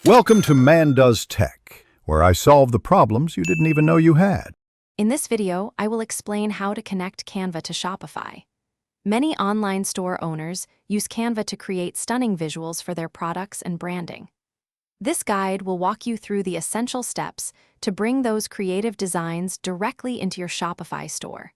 Welcome to Man Does Tech, where I solve the problems you didn't even know you had. In this video, I will explain how to connect Canva to Shopify. Many online store owners use Canva to create stunning visuals for their products and branding. This guide will walk you through the essential steps to bring those creative designs directly into your Shopify store.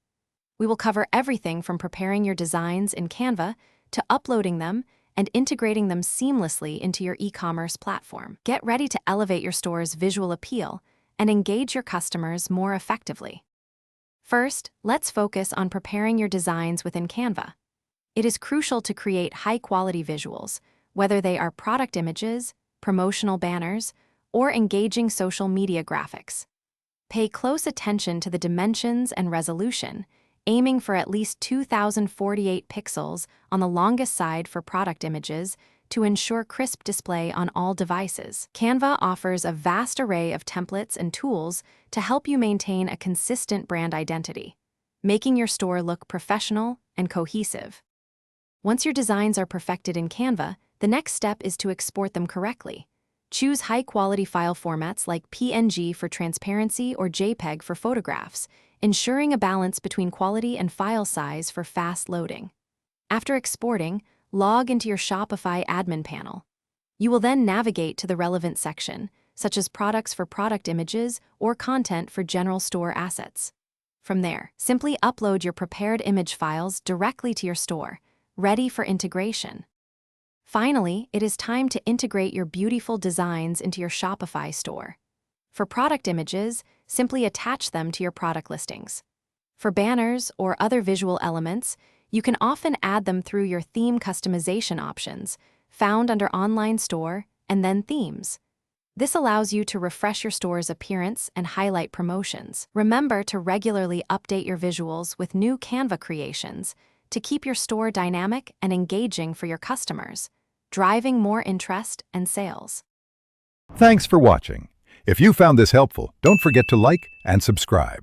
We will cover everything from preparing your designs in Canva to uploading them and integrating them seamlessly into your e-commerce platform. Get ready to elevate your store's visual appeal and engage your customers more effectively. First, let's focus on preparing your designs within Canva. It is crucial to create high-quality visuals, whether they are product images, promotional banners, or engaging social media graphics. Pay close attention to the dimensions and resolution, aiming for at least 2048 pixels on the longest side for product images to ensure crisp display on all devices. Canva offers a vast array of templates and tools to help you maintain a consistent brand identity, making your store look professional and cohesive. Once your designs are perfected in Canva, the next step is to export them correctly. Choose high-quality file formats like PNG for transparency or JPEG for photographs, ensuring a balance between quality and file size for fast loading. After exporting, log into your Shopify admin panel. You will then navigate to the relevant section, such as products for product images or content for general store assets. From there, simply upload your prepared image files directly to your store, ready for integration. Finally, it is time to integrate your beautiful designs into your Shopify store. For product images, simply attach them to your product listings. For banners or other visual elements, you can often add them through your theme customization options, found under Online Store and then Themes. This allows you to refresh your store's appearance and highlight promotions. Remember to regularly update your visuals with new Canva creations to keep your store dynamic and engaging for your customers, driving more interest and sales. Thanks for watching. If you found this helpful, don't forget to like and subscribe.